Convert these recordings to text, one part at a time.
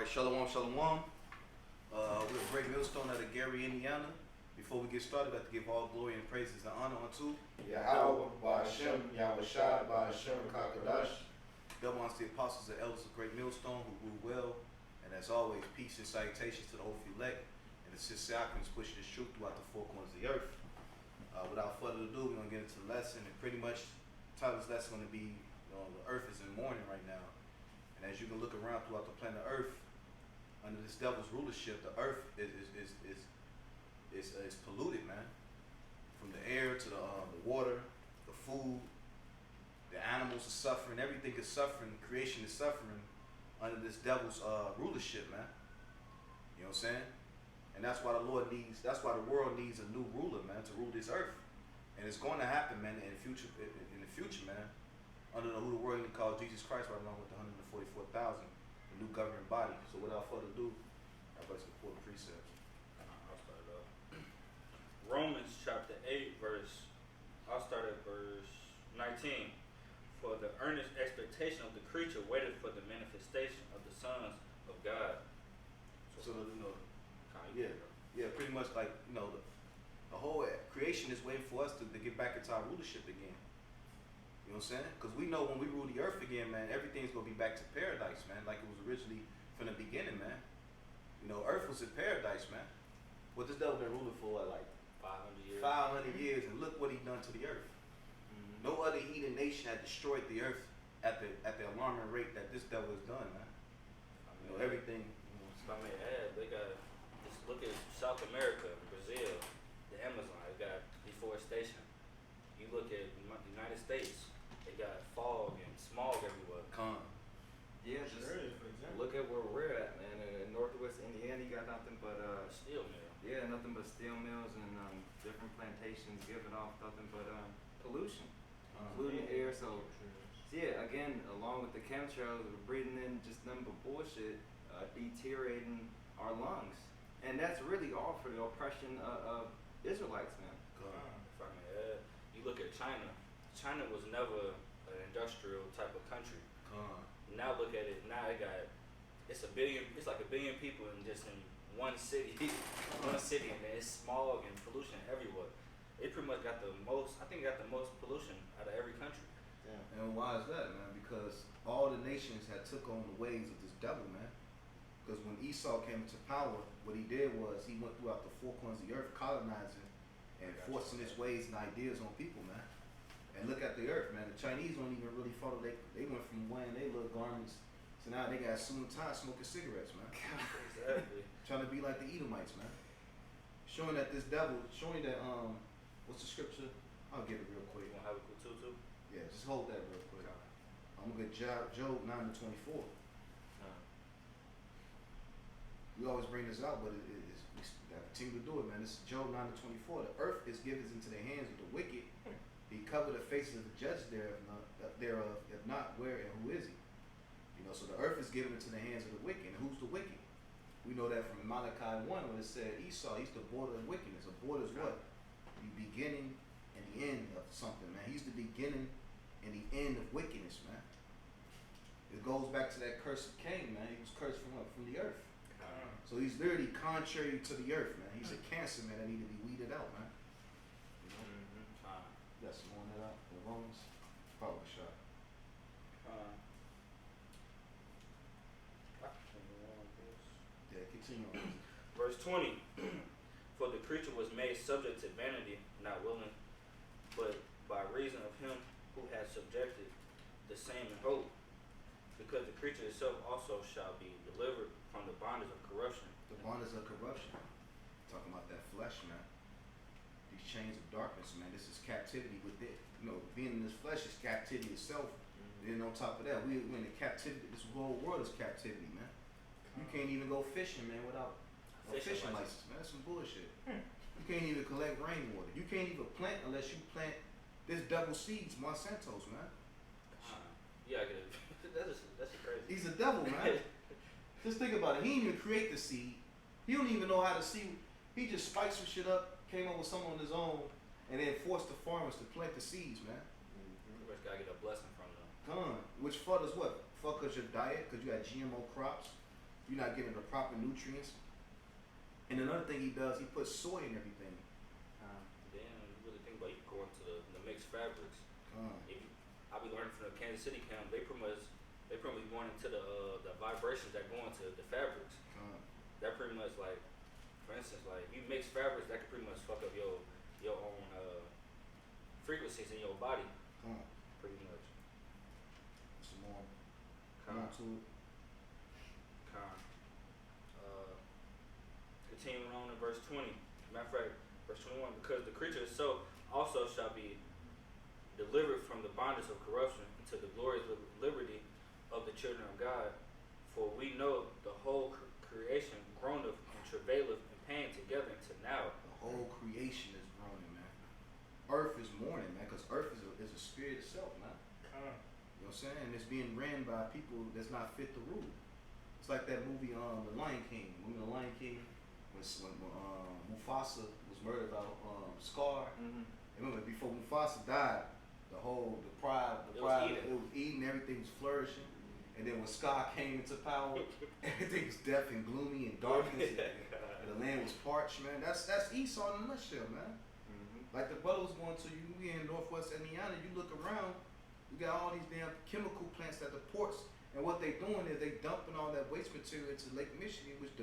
Shalom, shalom. We're a great millstone out of Gary, Indiana. Before we get started, I'd like to give all glory and praises and honor unto Yahweh, by Hashem, Yahweh Shai, by Hashem, Kakadash. double honors to the apostles and elders of Great Millstone who rule well. And as always, peace and salutations to the hopeful elect. And it's just Sacraments pushing this truth throughout the four corners of the earth. Without further ado, we're going to get into the lesson. And pretty much, the title of this lesson is going to be, the earth is in mourning right now. And as you can look around throughout the planet Earth, under this devil's rulership, the earth is polluted, man. From the air to the water, the food, the animals are suffering. Everything is suffering. Creation is suffering under this devil's rulership, man. You know what I'm saying? And that's why the world needs a new ruler, man, to rule this earth. And it's going to happen, man, in the future, man. Under who the world called Jesus Christ, right along with the 144,000, the new governing body. So without further ado, everybody's going to pull the precepts. I'll start it off. Romans chapter 8, I'll start at verse 19. For the earnest expectation of the creature waited for the manifestation of the sons of God. Pretty much like, the whole creation is waiting for us to get back into our rulership again. You know what I'm saying? Because we know when we rule the earth again, man, everything's going to be back to paradise, man, like it was originally from the beginning, man. Earth was in paradise, man. What this devil been ruling for, like 500 years. 500 years, and look what he done to the earth. Mm-hmm. No other heathen nation had destroyed the earth at the alarming rate that this devil has done, man. Everything. If I may add, they got, just look at South America, Brazil, the Amazon, they got deforestation. You look at the United States, they got fog and smog everywhere. Yeah, just look at where we're at, man. In Northwest Indiana, you got nothing but steel mill. Yeah, nothing but steel mills and different plantations giving off nothing but pollution, polluting air. So yeah, again, along with the chemtrails, we're breathing in just nothing but bullshit, deteriorating our lungs, and that's really all for the oppression of Israelites, man. If I may add, you look at China. China was never an industrial type of country. Now look at it. Now it's like a billion people in one city, and then it's smog and pollution everywhere. It pretty much got the most pollution out of every country. Yeah. And why is that, man? Because all the nations had took on the ways of this devil, man. Because when Esau came into power, what he did was he went throughout the four corners of the earth, colonizing and forcing his ways and ideas on people, man. And look at the earth, man. The Chinese don't even really follow. They went from wearing their little garments to now they got soon time smoking cigarettes, man. Exactly. Trying to be like the Edomites, man. Showing that what's the scripture? I'll get it real quick. You want to have a quick tutu? Yeah, just hold that real quick. I'm gonna get Job 9:24. We always bring this out, but we gotta continue to do it, man. This is Job 9:24. The earth is given into the hands of the wicked. He covered the faces of the judge thereof. If not, where and who is he? So the earth is given into the hands of the wicked. And who's the wicked? We know that from Malachi 1 when it said Esau, he's the border of wickedness. A border is what? The beginning and the end of something, man. He's the beginning and the end of wickedness, man. It goes back to that curse of Cain, man. He was cursed from the earth. So he's literally contrary to the earth, man. He's a cancer, man, that need to be weeded out, man. That's one that out. The Romans. Probably shot. Yeah, continue on. Verse 20. For the creature was made subject to vanity, not willing, but by reason of him who has subjected the same in hope, because the creature itself also shall be delivered from the bondage of corruption. The bondage of corruption. Talking about that flesh, man. These chains of darkness, man. This is captivity with it. Being in this flesh is captivity itself. Then on top of that, we're in the captivity. This whole world is captivity, man. You can't even go fishing, man, without a fishing license, man. That's some bullshit. You can't even collect rainwater. You can't even plant unless you plant this double seeds, Monsanto's, man. Yeah, I get it. That's crazy. He's a devil, man. Just think about it. He didn't even create the seed. He don't even know how to seed. He just spiked some shit up, came up with something on his own, and then forced the farmers to plant the seeds, man. You just gotta get a blessing from them. Which fuck us what? Fuck us your diet, because you got GMO crops. you're not getting the proper nutrients. And another thing he does, he puts soy in everything. Then you really think about, you go into the mixed fabrics. I be learning from the Kansas City camp. They pretty much going into the vibrations that go into the fabrics. That pretty much like, for instance, like you mix fabrics, that could pretty much fuck up your own frequencies in your body. Pretty much. Some more. Come on to it. Continuing on in verse 20. Matter of fact, verse 21. Because the creature itself also shall be delivered from the bondage of corruption into the glorious liberty of the children of God. For we know the whole creation groaneth and travaileth in pain together until now. The whole creation is groaning, man. Earth is mourning, man, because Earth is a spirit itself, man. You know what I'm saying? And it's being ran by people that's not fit to rule. It's like that movie, The Lion King. Remember The Lion King? When Mufasa was murdered by Scar. Remember, before Mufasa died, the pride, it was eating, everything was flourishing. And then when Scar came into power, everything was deaf and gloomy and darkness. And the land was parched, man. That's Esau in a nutshell, man. Like the brother was going to, you in Northwest Indiana, you look around, you got all these damn chemical plants at the ports, and what they doing is they dumping all that waste material into Lake Michigan, which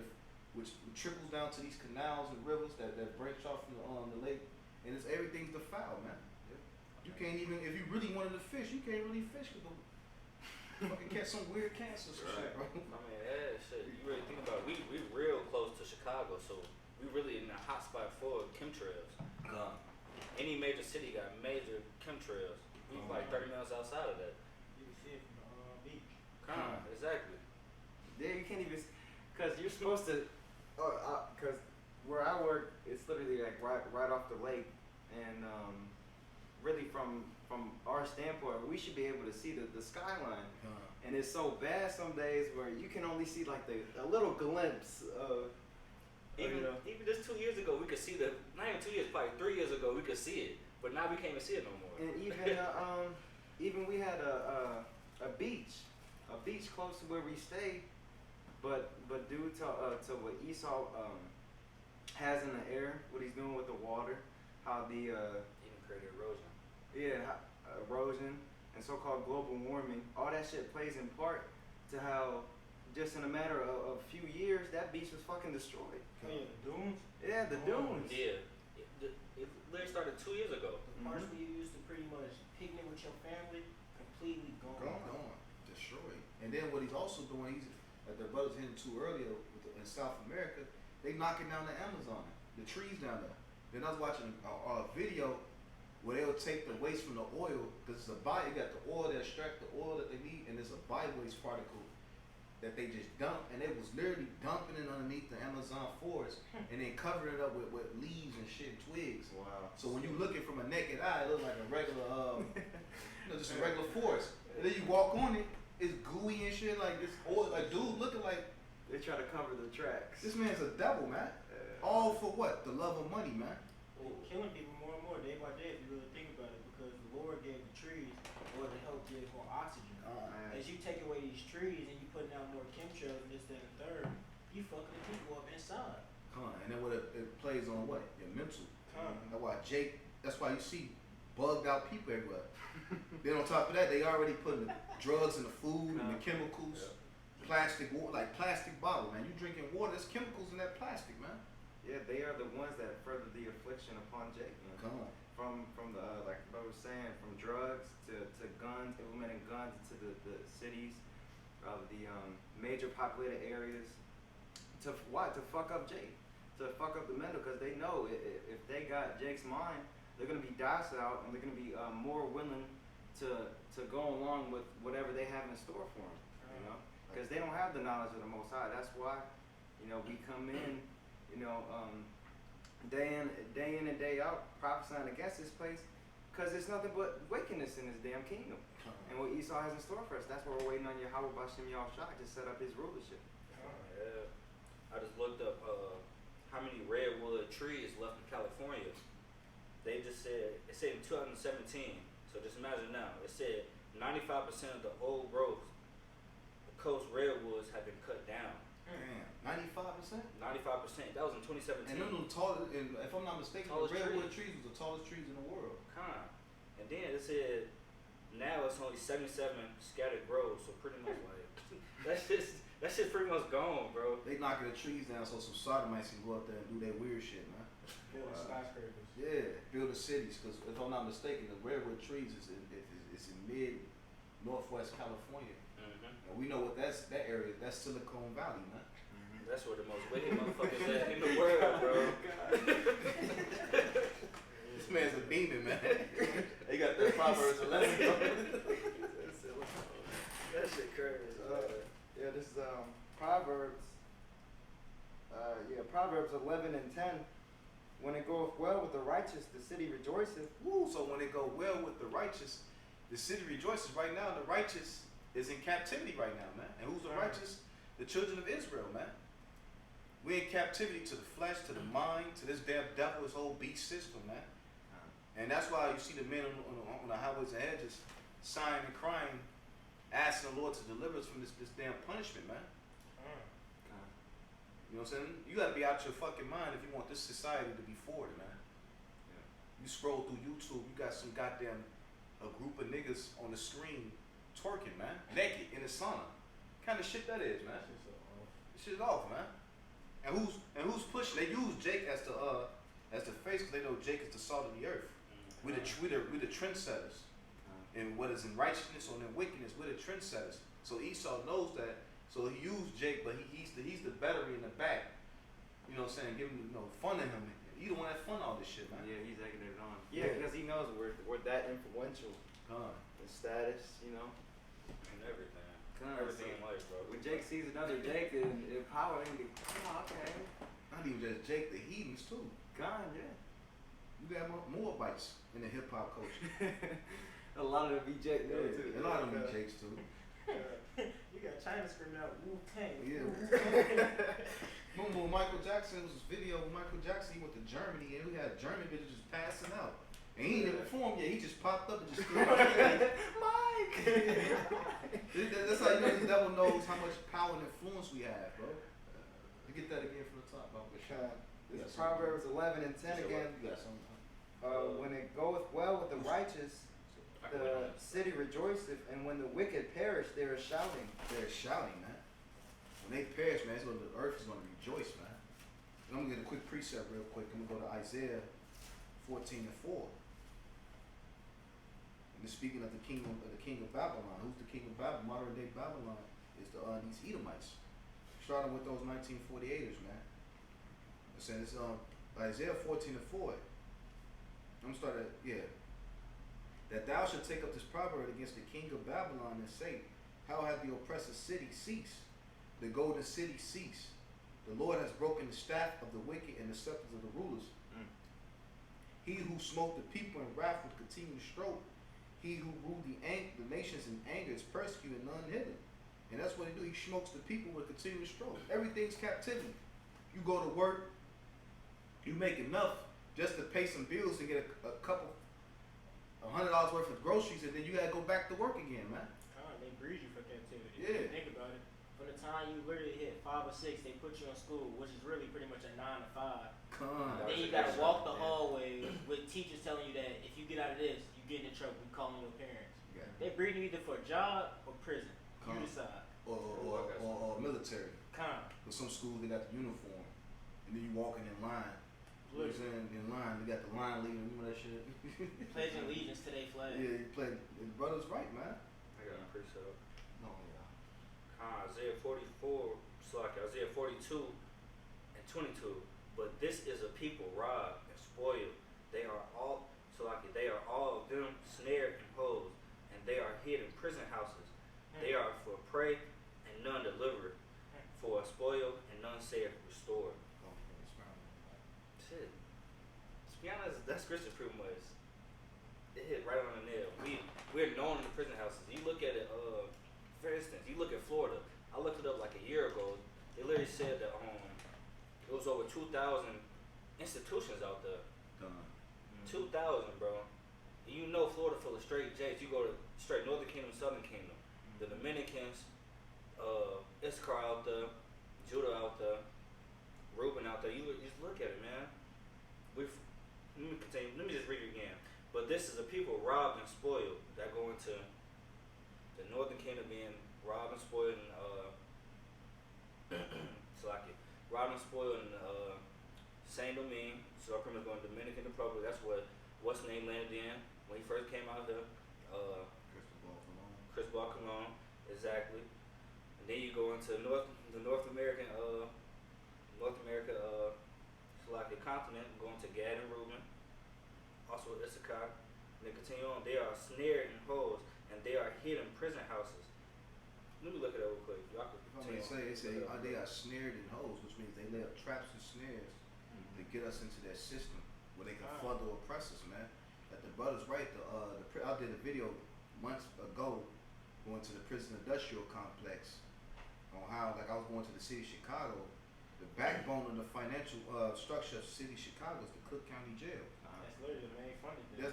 trickles down to these canals and rivers that branch off from the lake, and everything's defiled, man. You can't even, if you really wanted to fish, you can't really fish with them. Fucking catch some weird cancer or some shit, bro. I mean, yeah, shit. You really think about it, we real close to Chicago, so we really in the hot spot for chemtrails. Any major city got major chemtrails. We like 30 miles outside of that. You can see it from the beach. Exactly. Yeah, you can't even, cause you're supposed to. Cause where I work, it's literally like right off the lake, and really from our standpoint, we should be able to see the skyline. And it's so bad some days where you can only see like a little glimpse of. Even just 2 years ago, we could see not even 2 years, probably 3 years ago, we could see it, but now we can't even see it no more. And even we had a beach close to where we stayed. But due to what Esau has in the air, what he's doing with the water, how the even created erosion. Yeah, erosion and so-called global warming, all that shit plays in part to how just in a matter of a few years that beach was fucking destroyed. Oh yeah, the dunes? Yeah, the dunes. Yeah. It literally started 2 years ago. The parts where you used to pretty much picnic with your family, completely gone. Destroyed. And then what he's also doing, like the brothers hinted to earlier in South America, they knocking down the Amazon, the trees down there. Then I was watching a video where they'll take the waste from the oil, because it's you got the oil that extract the oil that they need, and there's a by-waste particle that they just dump, and they was literally dumping it underneath the Amazon forest and then covering it up with leaves and shit, twigs. Wow. So when you looking from a naked eye, it looks like a regular, just a regular forest. And then you walk on it, it's gooey and shit, like this oil, like dude looking like. They try to cover the tracks. This man's a devil, man. All for what? The love of money, man. They're killing people more and more day by day if you really think about it, because the Lord gave the trees or to help give more oxygen. As you take away these trees and you putting out more chemtrails and this, that, and third, you fucking the people up inside. And then what it plays on what? Your mental. That's why you see bugged out people everywhere. Then on top of that, they already putting the drugs in the food and the chemicals. Plastic water, like plastic bottle, man. You drinking water, there's chemicals in that plastic, man. Yeah, they are the ones that further the affliction upon Jake, man. From the like I was saying, from drugs to guns, implementing guns into the cities of the major populated areas. To fuck up Jake, to fuck up the mental, because they know if they got Jake's mind, they're gonna be docile and they're gonna be more willing to go along with whatever they have in store for them. You know. Because they don't have the knowledge of the Most High. That's why, we come in, day in and day out, prophesying against this place, because there's nothing but wickedness in this damn kingdom. And what Esau has in store for us, that's why we're waiting on Yahweh B'Shem Yahushua to set up his rulership. Yeah. I just looked up how many redwood trees left in California. They just said, it said in 2017, so just imagine now, it said 95% of the old growth coast redwoods have been cut down. 95%. 95%. That was in 2017. And them tallest, and if I'm not mistaken, the Tallest redwood trees was the tallest trees in the world. And then it said now it's only 77 scattered groves, so pretty much like that shit's pretty much gone, bro. They knocking the trees down so some sodomites can go up there and do their weird shit, man. Building skyscrapers. Yeah, building cities. Because if I'm not mistaken, the redwood trees is in mid northwest California, and we know what that area. That's Silicon Valley, man. That's where the most wicked motherfuckers at in the world, bro. This man's a demon, man. They got that Proverbs 11. That shit crazy. Yeah, this is Proverbs. Proverbs 11 and 10. When it goeth well with the righteous, the city rejoiceth. Woo! So when it go well with the righteous, the city rejoices. Right now, the righteous is in captivity right now, man. And who's the righteous? The children of Israel, man. We're in captivity to the flesh, to the mind, to this damn devil, this whole beast system, man. And that's why you see the men on the highways and hedges sighing and crying, asking the Lord to deliver us from this damn punishment, man. You know what I'm saying? You gotta be out your fucking mind if you want this society to be forward, man. Yeah. You scroll through YouTube, you got some goddamn a group of niggas on the screen twerking, man, naked in the sauna. What kind of shit that is, man? This shit's off, man. And who's pushing? They use Jake as the face because they know Jake is the salt of the earth. We the trendsetters, and what is in righteousness or in wickedness, we're the trendsetters. So Esau knows that. So he used Jake, but he's the battery in the back. You know what I'm saying? Giving funding him. He the one that fund all this shit, man. Yeah, he's egging it on. Yeah, because he knows we're that influential. The status, And everything. Everything in life, bro. When Jake sees another Jake in power, he okay. Not even just Jake, the heathens too. Yeah. You got more bites in the hip hop culture. A lot of them be Jake too. A lot of them be Jakes too. You got China screaming out Wu-Tang. Yeah. Remember when Michael Jackson was this video with Michael Jackson, he went to Germany and we had German bitches just passing out. And he ain't even performed yet, he just popped up and just threw out Mike! That's how you know the devil knows how much power and influence we have, bro. You get that again from the top, bro. This is Proverbs 11 and 10 again. You got something? When it goeth well with the righteous, the city rejoiceth, and when the wicked perish, there is shouting. They're shouting, man. When they perish, man, the earth is going to rejoice, man. And I'm going to get a quick precept real quick. I'm going to go to Isaiah 14 and 4. And it's speaking of the king of Babylon. Who's the king of Babylon? Modern day Babylon is these Edomites. Starting with those 1948ers, man. I'm saying it's Isaiah 14 and 4. I'm going to start that thou shalt take up this proverb against the king of Babylon and say, how hath the oppressive city ceased? The golden city ceased. The Lord has broken the staff of the wicked and the scepters of the rulers. He who smote the people in wrath will continue to stroke. He who ruled the nations in anger is persecuted and none hidden. And that's what he do. He smokes the people with continuous stroke. Everything's captivity. You go to work, you make enough just to pay some bills and get a couple $100 worth of groceries, and then you gotta go back to work again, man. They breed you for captivity. Yeah. Think about it. From the time you literally hit 5 or 6, they put you in school, which is really pretty much a 9 to 5. Then you gotta walk the hallway with teachers telling you that if you get out of this, you get in trouble. We calling your parents. Yeah. They breeding you either for a job or prison. You decide. Or military. With some schools they got the uniform, and then you walking in line. You know what I'm saying? In line, you got the line leader. Remember that shit? Pledging allegiance to their flag. Yeah, you play. The brother's right, man. I got a precept. No, yeah. Isaiah 42 and 22. But this is a people robbed and spoiled. They are all of them snared and hosed, and they are hid in prison houses. They are for prey and none delivered, for a spoil and none saith restored. Shit. To be honest, that scripture pretty much it hit right on the nail. We're known in the prison houses. You look at it, for instance, you look at Florida. I looked it up like a year ago. They literally said that it was over 2,000 institutions out there. 2,000, bro. And you know Florida full of straight J's. You go to straight Northern Kingdom, Southern Kingdom. The Dominicans, Issachar out there, Judah out there. this is a people robbed and spoiled that go into the Northern Kingdom being robbed and spoiled and robbed and spoiled in Saint Domingue. So I'm pretty much going to Dominican Republic. That's what what's his name landed in when he first came out here. Cristobal Colon, exactly. And then you go into the North American continent, going to Gad and Reuben, also Issachar. And they continue on. They are snared in holes, and they are hid in prison houses. Let me look it up real quick. Y'all can They say they are snared in holes, which means they lay up traps and snares to get us into their system where they can further oppress us, man. That the brother's right. I did a video months ago going to the prison industrial complex on how, like, I was going to the city of Chicago. The backbone of the financial structure of the city of Chicago is the Cook County Jail. That's literally the main funding thing.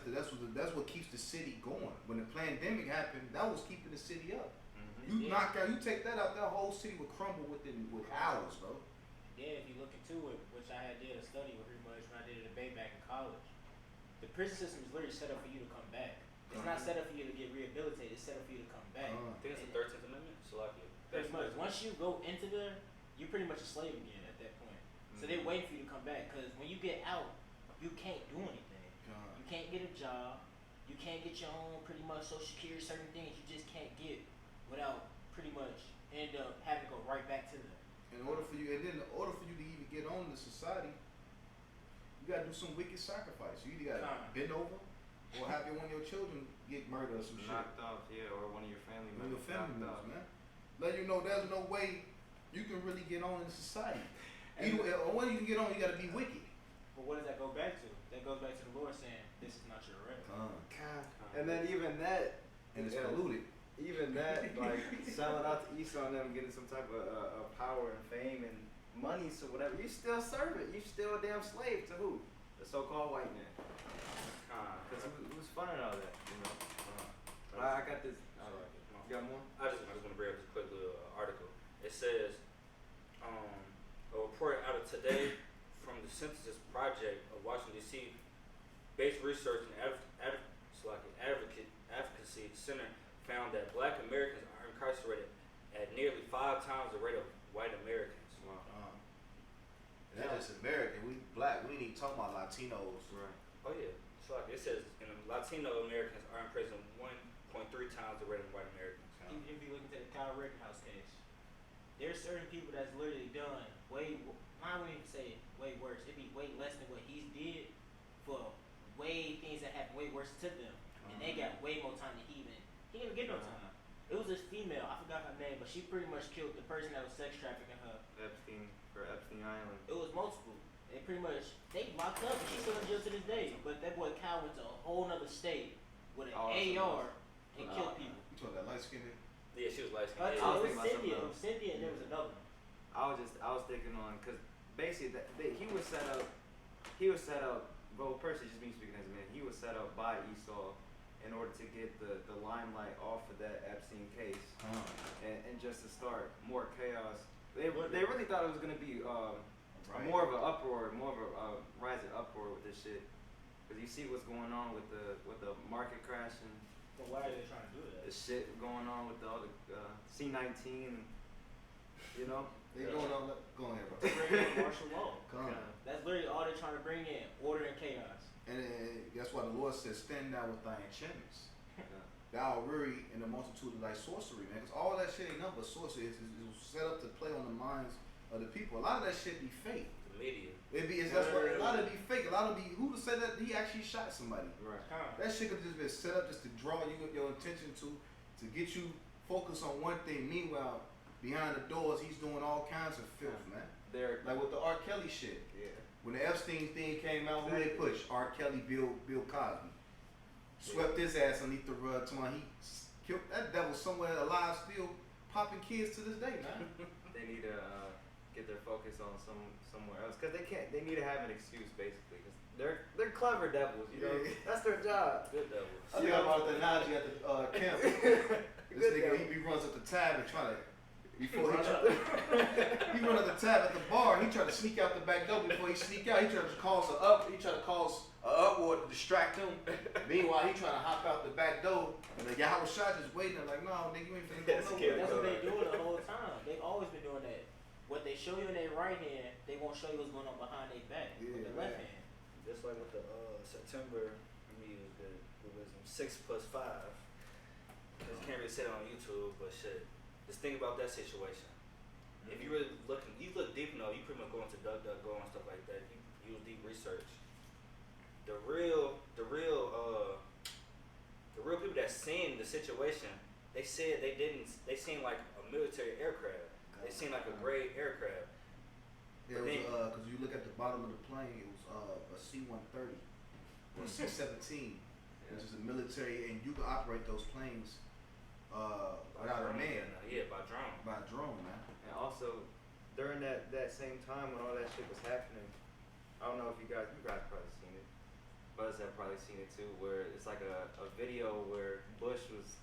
That's what keeps the city going. When the pandemic happened, that was keeping the city up. Mm-hmm. You take that out, that whole city would crumble with hours, bro. Yeah, if you look into it, which I did a study with pretty much when I did a debate back in college, the prison system is literally set up for you to come back. It's not set up for you to get rehabilitated. It's set up for you to come back. I think it's the 13th Amendment. So like Pretty much. Once you go into there, you're pretty much a slave again at that point. So they're waiting for you to come back. Because when you get out, you can't do anything. You can't get a job. You can't get your own pretty much Social Security. Certain things you just can't get without pretty much end up having to go right back to them. In order for you to even get on the society, you gotta do some wicked sacrifice. You either gotta bend over, or have one of your children get murdered or some knocked off, or one of your family members. Your family members, man. Let you know there's no way you can really get on in society. Or when you can get on, you gotta be wicked. But what does that go back to? That goes back to the Lord saying, "This is not your rest." And then even that, and it's polluted. Even that, like selling out to Esau and them, getting some type of power and fame and money, so whatever, you still serve it. You still a damn slave to who? The so-called white man. Because who's funding all that, you know? I got this. You got more? I just want to bring up this quick little article. It says, a report out of today from the Census Project of Washington, D.C., based research and advocacy center found that Black Americans are incarcerated at nearly 5 times the rate of white Americans. Wow. And that's just American. We Black. We ain't talking about Latinos. Right. Oh yeah. So like it says, Latino Americans are in prison 1.3 times the rate of white Americans. Even if you look into the Kyle Rittenhouse case, there's certain people that's literally done way. I wouldn't even say way worse. It'd be way less than what he's did for way things that happened way worse to them, and they got way more time than he didn't get no time. It was this female, I forgot her name, but she pretty much killed the person that was sex trafficking her. Epstein Island. It was multiple. They pretty much, they locked up and she's still in jail to this day. But that boy Kyle went to a whole nother state with an AR and killed people. You talking that light skinned? Yeah, she was light skinned. It was Cynthia and there was another one. I was thinking on, because basically he was set up, well, personally, just me speaking as a man, he was set up by Esau in order to get the limelight off of that Epstein case, and just to start more chaos. They really thought it was gonna be more of an uproar, more of a rising uproar with this shit, because you see what's going on with the market crashing. But why are they trying to do that? The shit going on with all the C-19, you know. They going on. Go ahead, bro. Bring in martial law. Come on. That's literally all they're trying to bring in: order and chaos. And that's why the Lord says, "Stand thou with thy enchantments." Thou weary in the multitude of thy sorcery, man. Because all that shit ain't nothing but sorcery. It's set up to play on the minds of the people. A lot of that shit be fake. The media. That's what a lot of it be fake. A lot of it be who to say that he actually shot somebody. Right. That shit could just been set up just to draw your attention to get you focused on one thing. Meanwhile, behind the doors, he's doing all kinds of filth, man. Like with the R. Kelly shit. Yeah. When the Epstein thing came out, who they push? R. Kelly, Bill Cosby. Swept his ass underneath the rug till he killed that devil somewhere alive, still popping kids to this day, man. They need to get their focus on somewhere else, because they need to have an excuse, basically, because they're clever devils, you know. That's their job. Good devils. I think about the analogy at the camp. This nigga, he runs up the tab and try to before he run up the tab at the bar. He tried to sneak out the back door before he sneak out. He tried to cause a uproar to distract him. Meanwhile, he trying to hop out the back door, and the Yahweh Shai just waiting there like, no, nigga, you ain't finna go nowhere. That's what they doing the whole time. They've always been doing that. What they show you in their right hand, they won't show you what's going on behind their back with their left hand. Just like with the September, I mean, the 6 plus 5. Cause you can't really say it on YouTube, but shit. Just think about that situation. If you really look deep enough, you pretty much go into DuckDuckGo and stuff like that. You use deep research. The real people that seen the situation, they said they seen like a military aircraft. They seen like a gray aircraft. Yeah, it was, cause you look at the bottom of the plane, it was a C-130 or C-17, which is a military, and you can operate those planes without a man. By drone. By drone, man. And also, during that same time when all that shit was happening, I don't know if you guys probably seen it. Buzz have probably seen it too, where it's like a video where Bush was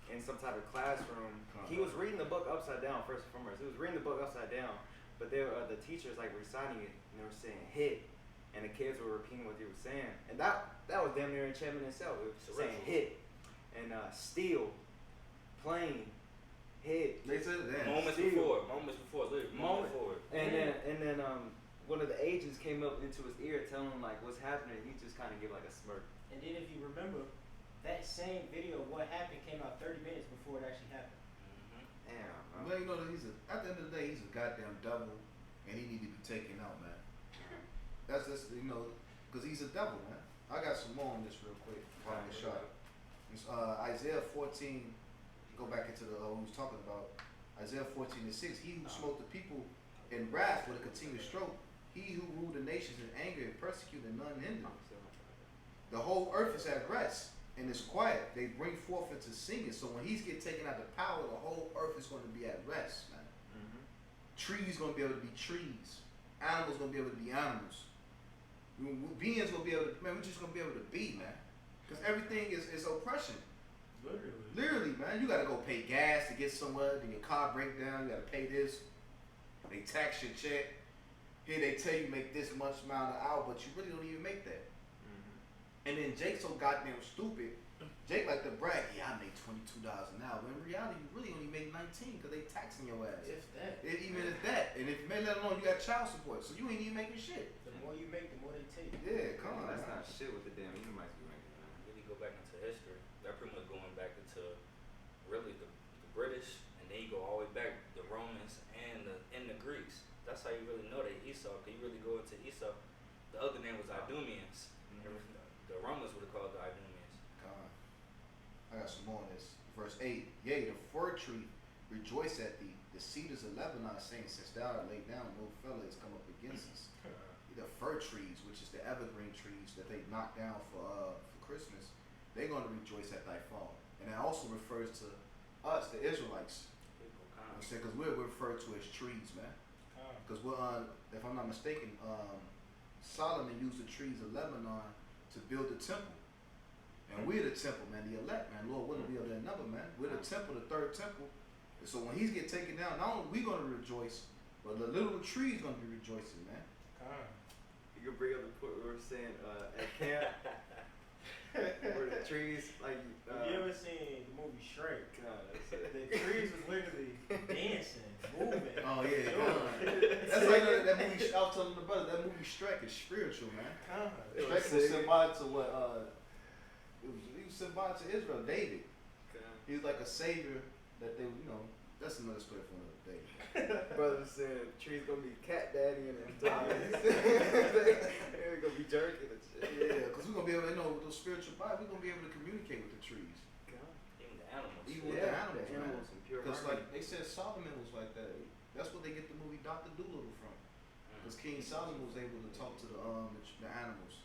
in some type of classroom. He was reading the book upside down, first and foremost. He was reading the book upside down, but the teachers like reciting it, and they were saying hit, and the kids were repeating what he was saying. And that was damn near enchantment itself. It was saying hit, and steal, plane, hit. They said that. Moments before, literally. Moment before. And then one of the agents came up into his ear telling him like what's happening. He just kind of gave like a smirk. And then if you remember, that same video of what happened came out 30 minutes before it actually happened. Damn. Well, you know, at the end of the day, he's a goddamn devil, and he need to be taken out, man. That's just, you know, because he's a devil, man. I got some more on this real quick. It's Isaiah 14. Go back into the we was talking about Isaiah 14:6. He who smote the people in wrath with a continuous stroke. He who ruled the nations in anger and persecuted none hindered. The whole earth is at rest and it's quiet. They bring forth into singing. So when he's get taken out of power, the whole earth is going to be at rest, man. Trees going to be able to be trees. Animals going to be able to be animals. Beings going to be able to, man, we're just going to be able to be, man. Because everything is oppression. Literally, man. You got to go pay gas to get somewhere. Then your car break down. You got to pay this. They tax your check. Here they tell you make this much amount an hour, but you really don't even make that. And then Jake so goddamn stupid. Jake like to brag, yeah, I make $22 an hour. But in reality, you really only make 19 because they taxing your ass. If that. Even if that. And if you may let alone, you got child support, so you ain't even making shit. The more you make, the more they take. Yeah, come on. That's not shit with the damn Edomites be making. Really go back into history. That pretty much going back into really the British, and then you go all the way back the Romans and the Greeks. That's how you really know that Esau. Cause you really go into Esau. The other name was Idumeans. The Romans would have called the Idumeans. I got some more on this. Verse 8. Yea, the fir tree rejoice at thee. The cedars of Lebanon saying, since thou art laid down, no fellow has come up against us. The fir trees, which is the evergreen trees that they knocked down for Christmas, they're going to rejoice at thy fall. And that also refers to us, the Israelites. Because we're referred to as trees, man. Because we're if I'm not mistaken, Solomon used the trees of Lebanon to build the temple. And we're the temple, man, the elect, man. Lord willing, we'll be another, man. We're the temple, the third temple. And so when he's get taken down, not only we going to rejoice, but the little tree's going to be rejoicing, man. You can bring up the point we were saying at camp. Where the trees, like... Have you ever seen the movie Shrek? God, the trees was literally dancing, moving. Oh, yeah, that's like that movie, I was telling the brother, that movie Shrek is spiritual, man. Shrek was symbolic to what, he was symbolic to Israel, David. He was like a savior that they, you know, that's another story for another day. Brother said trees gonna be cat daddy and they're gonna be jerking and shit. Yeah, because we're gonna be able to, you know, with those spiritual bodies, we're gonna be able to communicate with the trees. Even the animals. Even with the animals, and pure because harmony. like they said, Solomon was like that. That's what they get the movie Dr. Dolittle from. Because King Solomon was able to talk to the animals.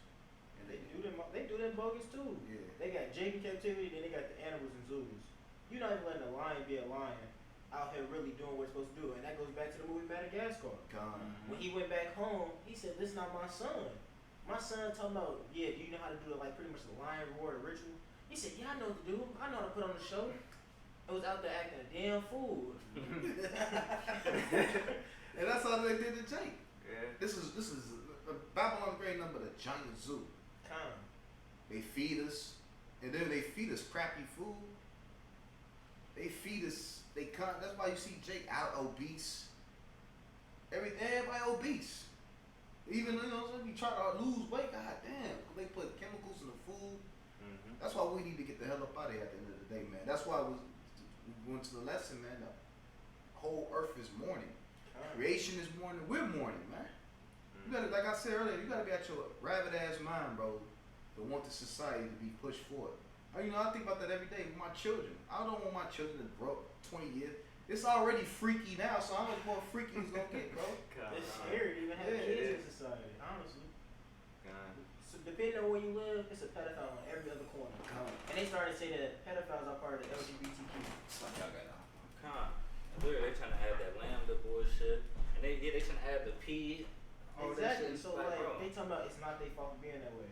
And They do them bogus too. Yeah. They got Jake in captivity, then they got the animals and zoos. You're not even letting a lion be a lion out here really doing what it's supposed to do. And that goes back to the movie Madagascar. When he went back home, he said, this is not my son. My son talking about, yeah, do you know how to do it like pretty much the lion roar, the ritual? He said, yeah, I know what to do. I know how to put on the show. It was out there acting a damn fool. And that's how they did to Jake. Yeah. This is Babylon grade number the giant zoo. They feed us, and then they feed us crappy food. They feed us. That's why you see Jake out obese. Everybody obese. Even you try to lose weight. God damn, they put chemicals in the food. Mm-hmm. That's why we need to get the hell up out of here at the end of the day, man. That's why we went to the lesson, man. The whole earth is mourning. Creation is mourning. We're mourning, man. You gotta, like I said earlier, you gotta be at your rabbit ass mind, bro, to want the society to be pushed forward. I think about that every day with my children. I don't want my children to grow up 20 years. It's already freaky now, so how much more freaky it's gonna get, bro? It's scary to even have kids in society, honestly. So depending on where you live, it's a pedophile on every other corner. And they started to say that pedophiles are part of the LGBTQ. Literally, they trying to add that lambda bullshit, and they trying to add the P. Exactly. So like they talking about it's not their fault for being that way.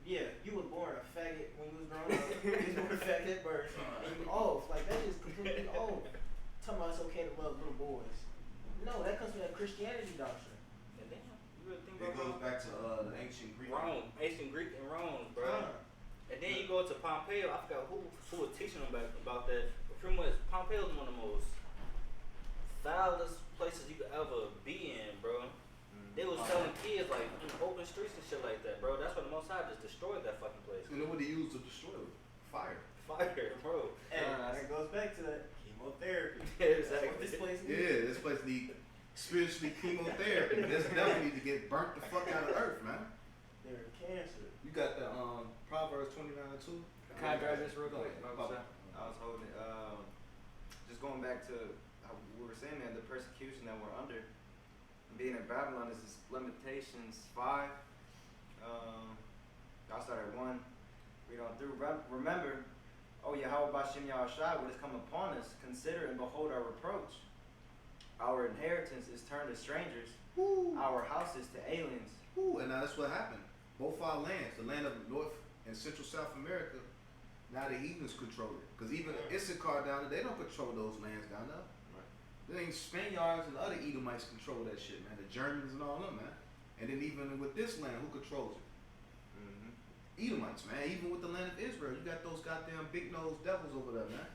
Yeah, you was born a faggot when you was growing up. You was born a faggot at birth, and you off. Like that is completely off. Talking about it's okay to love little boys. No, that comes from that Christianity doctrine. And then you really think It about goes back to the ancient Greek. ancient Greek and Rome, bro. And then you go to Pompeo. I forgot who was teaching them about that. But pretty much Pompeo is one of the most foulest places you could ever be in, bro. They was selling kids like in open streets and shit like that, bro. That's why the Most High just destroyed that fucking place. You know what they used to destroy it? Fire. Fire, bro. And it goes back to that chemotherapy. Yeah, exactly. That's what this place needs. Yeah, this place need spiritually chemotherapy. This devil need to get burnt the fuck out of earth, man. They're cancer. You got the Proverbs 29:2. Can I grab this real quick? Go ahead. I was holding it. Just going back to how we were saying, man, the persecution that we're under. Being in Babylon is Lamentations 5. I'll start at 1. Read on through. Remember, Yahweh Bashem Yahushai, what has come upon us. Consider and behold our reproach. Our inheritance is turned to strangers. Woo. Our houses to aliens. Woo. And now that's what happened. Both our lands, the land of North and Central South America, now the heathens control it. Because even Issachar down there, they don't control those lands down there. There ain't Spaniards and other Edomites control that shit, man. The Germans and all them, man. And then even with this land, who controls it? Edomites, man. Even with the land of Israel, you got those goddamn big-nosed devils over there, man.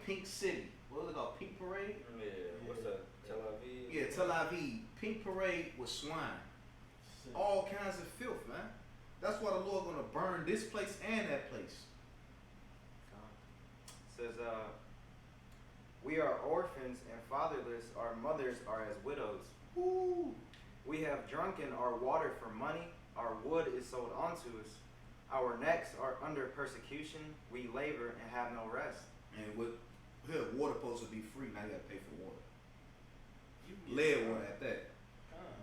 Pink City. What was it called? Pink Parade? Yeah, what's that? Tel Aviv? Yeah, Tel Aviv. Pink Parade with swine. All kinds of filth, man. That's why the Lord gonna burn this place and that place. It says, we are orphans and fatherless, our mothers are as widows. Woo. We have drunken our water for money, our wood is sold unto us. Our necks are under persecution, we labor and have no rest. And with water supposed to be free, now you gotta pay for water. Lead water at that.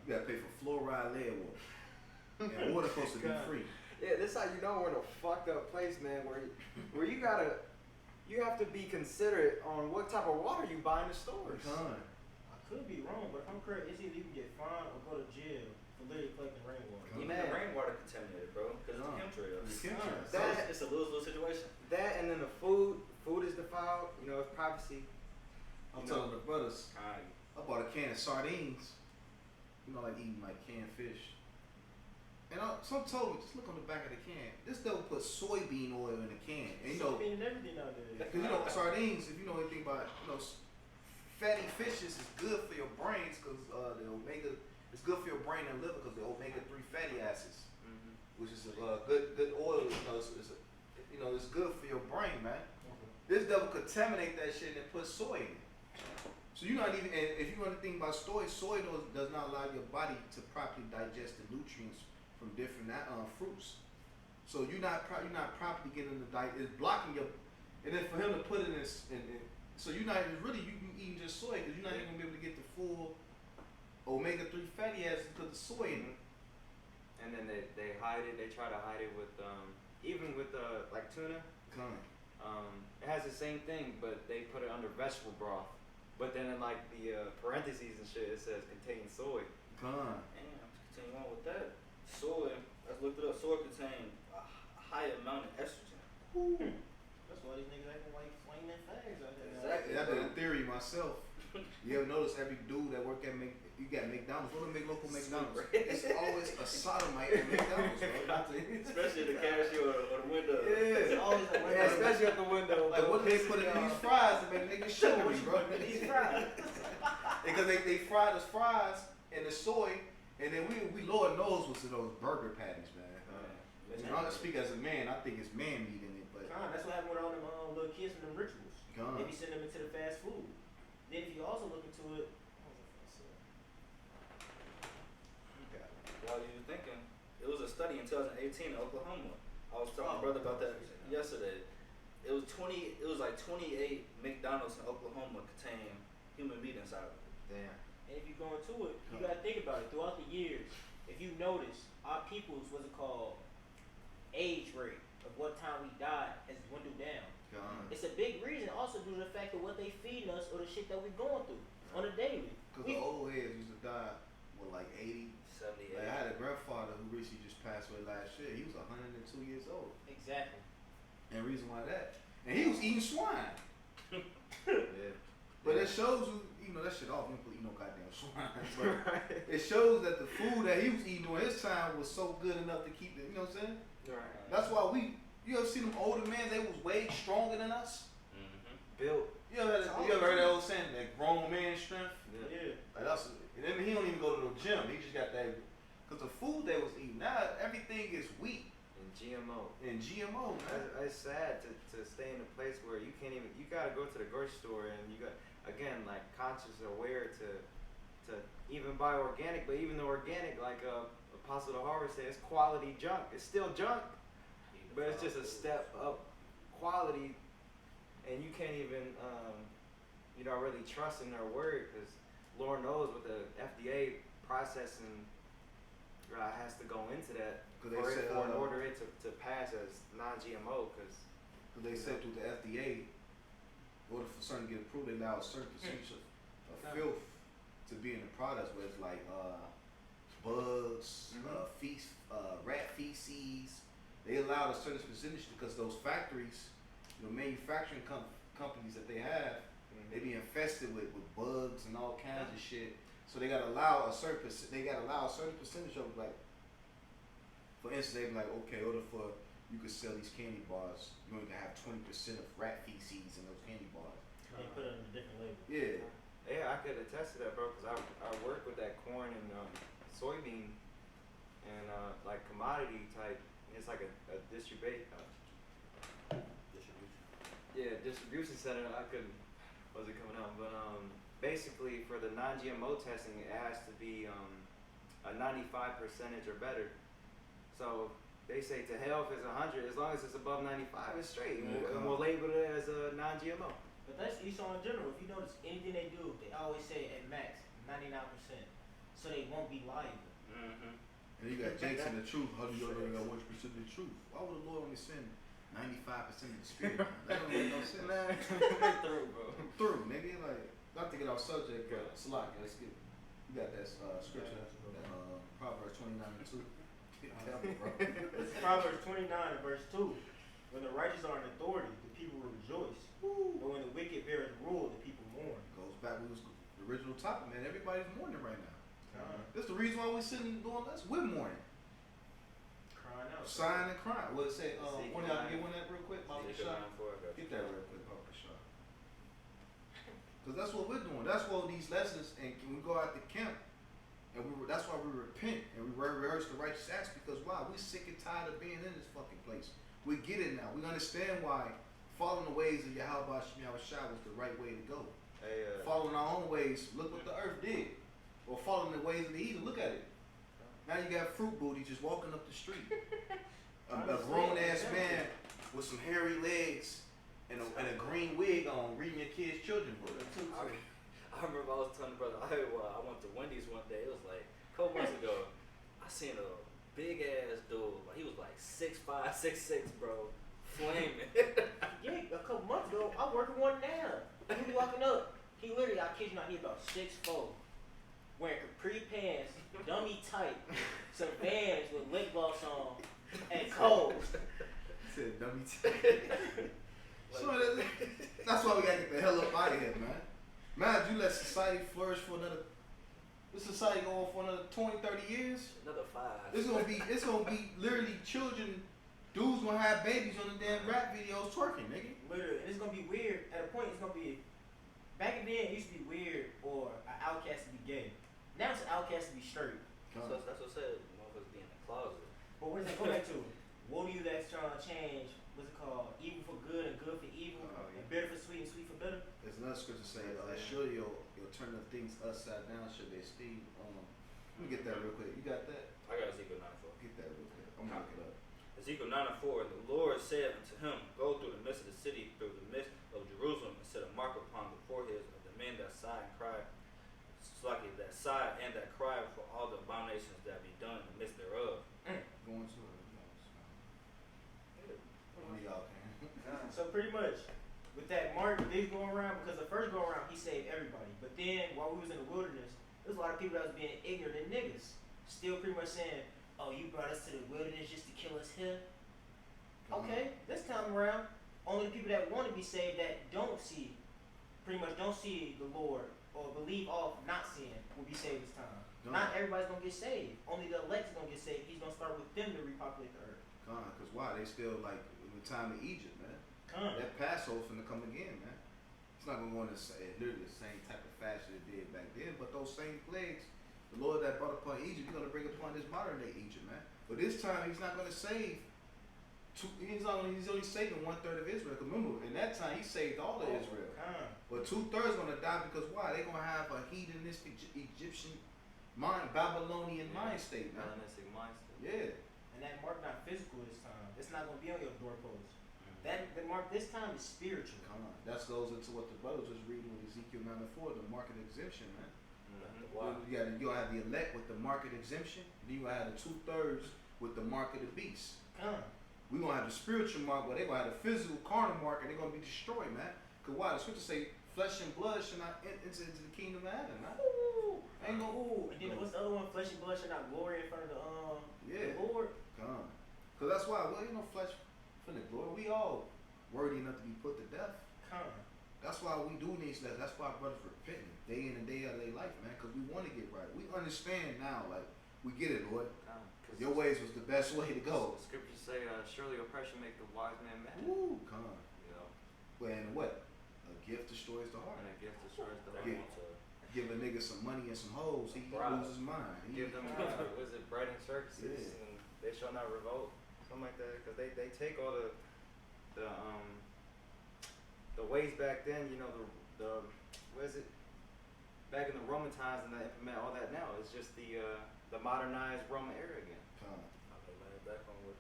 You gotta pay for fluoride lead water. And water supposed to be free. Yeah, this how you know we're in a fucked up place, man, where you have to be considerate on what type of water you buy in the stores. I could be wrong, but if I'm correct, it's either you can get fined or go to jail for literally collecting rainwater. Even the rainwater contaminated, bro, because it's chemtrails. It's chemtrails. It's a lose-lose situation. That and then the food is defiled. You know, it's privacy. I'm telling the brothers, Alright. I bought a can of sardines. You know, like eating like canned fish. And some told me, just look on the back of the can. This devil put soybean oil in the can. And you know, Soybean and everything out there. cause you know sardines, if you know anything about fatty fishes is good for your brains because the omega. It's good for your brain and liver because the omega-3 fatty acids, which is a good oil. It's good for your brain, man. This devil contaminate that shit and put soy in it. So you're not even. And if you know anything about soy does not allow your body to properly digest the nutrients from different fruits. So you're not properly getting the diet. It's blocking your. And then for him to put it in, so you're not really you eating just soy because you're not even gonna be able to get the full omega-3 fatty acids because the soy in it. And then they hide it. They try to hide it with even with like tuna. It has the same thing, but they put it under vegetable broth. But then in like the parentheses and shit, it says contains soy. Damn, continue on with that. Soy, let's look it up. Soy contains a high amount of estrogen. That's why these niggas acting like flaming fast. myself. You ever notice every dude that work at you got McDonald's, go to local McDonald's. It's always a sodomite at McDonald's, bro. Especially the cashier or the window. Yeah. It's always a window. Yeah, especially at the window. Like what do they put in these fries to make niggas sugary, bro? These fries. Because they fried us fries and the soy, and then we Lord knows what's in those burger patties, man. And I speak as a man, I think it's man meat in it, but That's what happened with all them little kids from them rituals. They be sending them into the fast food. Then if you also look into it, While you were thinking, it was a study in 2018 in Oklahoma. I was telling my brother about that yesterday. It was like 28 McDonald's in Oklahoma contain human meat inside of it. Damn. and if you go into it, you gotta think about it. Throughout the years, if you notice, our people's age rate of what time we died has dwindled down. It's a big reason also due to the fact of what they feeding us or the shit that we going through on a daily. Because the old heads used to die, like 80, 78. Like I had a grandfather who recently just passed away last year. He was 102 years old. Exactly. And the reason why that, and he was eating swine. Yeah. But it shows you know, that shit off. You don't put eat no goddamn swine. But it shows that the food that he was eating during his time was so good enough to keep it. You know what I'm saying? Right. That's why you ever see them older men? They was way stronger than us. Built. You ever heard that old saying, that grown man strength? Yeah. Like that's, and then he don't even go to the gym. He just got that. Cause the food they was eating, now everything is wheat And GMO. and GMO, man. It's sad to stay in a place where you can't even, you gotta go to the grocery store and you got, again, like conscious aware to even buy organic, but even the organic, like Apostle the Harvard says, it's quality junk. It's still junk, but it's just a step up quality, and you can't even, really trust in their word, because Lord knows what the FDA processing has to go into that Cause they said, in order it to pass as non-GMO, because they said through the FDA, in order for something to get approved, they allow a certain percentage of filth to be in the products, where it's like bugs, rat feces. They allowed a certain percentage because those factories, manufacturing companies that they have, they be infested with bugs and all kinds of shit. So they gotta allow a certain percentage of, like, for instance, they be like, okay, in order for you could sell these candy bars, you're going to have 20% of rat feces in those candy bars. They put it on a different label. Yeah. yeah, I could attest to that, bro, because I work with that corn and soybean and like commodity type. It's like a distribution center. Wasn't coming out, but basically for the non-GMO testing, it has to be a 95% or better. So they say to hell if it's 100, as long as it's above 95, it's straight, and we'll label it as a non-GMO. But that's Esau in general. If you notice anything they do, they always say at max 99%, so they won't be liable. And you got Jake's in the truth. How do you know they got 1% of the truth? Why would the Lord only send 95% of the spirit? That don't make no sense. Through, bro. Through, nigga. Like, not to get off subject, but Salaki, let's get. You got that scripture, Proverbs 29:2. Tell me, bro. It's Proverbs 29 and verse 2. When the righteous are in authority, the people will rejoice. But when the wicked beareth rule, the people mourn. Goes back to the original topic, man. Everybody's mourning right now. That's the reason why we're sitting doing this. We're mourning. Crying out. Sighing and crying. What it say? One of y'all get one that real quick? Papa Shah. Get that real quick, Papa Shah. Because that's what we're doing. That's what these lessons, and we go out to camp, and that's why we repent and we rehearse the righteous acts, because why? We're sick and tired of being in this fucking place. We get it now. We understand why following the ways of Yahweh Shah was the right way to go. Hey, Following our own ways, look what the earth did. Or following the ways of the heathen, look at it. Now you got fruit booty just walking up the street. A grown ass man with some hairy legs and a green wig on, reading your kids' children book. I remember I was telling the brother, I went to Wendy's one day. It was like a couple months ago. I seen a big ass dude. Like, he was like 6'5", 6'6", bro, flaming. Yeah, a couple months ago, I work with one now. He be walking up. He literally, I kid you not, he about 6'4", wearing capri pants, dummy tight, some Vans with lip gloss on, and Coles. Said dummy tight. So that's why we gotta get the hell up out of here, man. Man, you let society flourish for another. This society go on for another 20, 30 years. Another 5. It's gonna be literally children. Dudes gonna have babies on the damn rap videos twerking, nigga. Literally, and it's gonna be weird. At a point, it's gonna be. Back in then, it used to be weird or an outcast to be gay. Now it's an outcast to be straight. So that's what I said. Motherfuckers be in the closet. But where's that go back to? What do you that's trying to change? What's it called? Evil for good and good for evil, and bitter for sweet and sweet for bitter. There's another scripture saying, surely you'll turn the things upside down should they esteem. Let me get that real quick. You got that? I got Ezekiel 9:4. Get that real quick. I'm gonna look it up. Ezekiel 9:4. The Lord said unto him, Go through the midst of the city, through the midst of Jerusalem, and set a mark upon the foreheads of the men that sigh and cry, that sigh and that cry for all the abominations that be done in the midst thereof. Going to it. One of y'all can. So pretty much, with that mark, they going around because the first go around he saved everybody, but then while we was in the wilderness, there's a lot of people that was being ignorant and niggas, still pretty much saying, "Oh, you brought us to the wilderness just to kill us here." Okay, this time around, only the people that want to be saved that don't see, pretty much don't see the Lord or believe off not seeing will be saved this time. Not everybody's gonna get saved. Only the elect is gonna get saved. He's gonna start with them to repopulate the earth. Cause why? They still like in the time of Egypt, man. That Passover finna come again, man. It's not gonna go in literally the same type of fashion it did back then, but those same plagues, the Lord that brought upon Egypt, He's gonna bring upon this modern day Egypt, man. But this time He's not gonna save. He's only saving 1/3 of Israel. Remember, in that time He saved all of Israel. But 2/3 gonna die because why? They're gonna have a heathenistic Egyptian mind, Babylonian mind state, man. Hellenistic mind state. Yeah. And that mark not physical this time. It's not gonna be on your doorpost. The mark this time is spiritual. That goes into what the brothers was reading with Ezekiel 9:4, the market exemption, man. Wow. You'll have the elect with the market exemption, then you'll have the 2/3 with the mark of the beast. We're gonna have the spiritual mark, but they're gonna have the physical carnal mark, and they're gonna be destroyed, man. Cause why? The scripture say flesh and blood should not enter into the kingdom of heaven, man. Ain't no And then what's the other one? Flesh and blood should not glory in front of the Lord. Cause that's why, well, ain't no flesh for the glory. We all worthy enough to be put to death. That's why we do need that. That's why brothers repenting day in and day out of their life, man. Cause we want to get right. We understand now, like we get it, Lord. Your ways was the best way to go. The scriptures say, "Surely oppression make the wise man mad." Woo, You know. And what? A gift destroys the heart. And a gift destroys the Yeah. heart. Give a nigga some money and some hoes, he loses his mind. Give them, was it bread and circuses, and they shall not revolt, something like that. Because they take all the ways back then. You know the what is it? Back in the Roman times, and they implement all that now. It's just the modernized Roman era again. Back on what?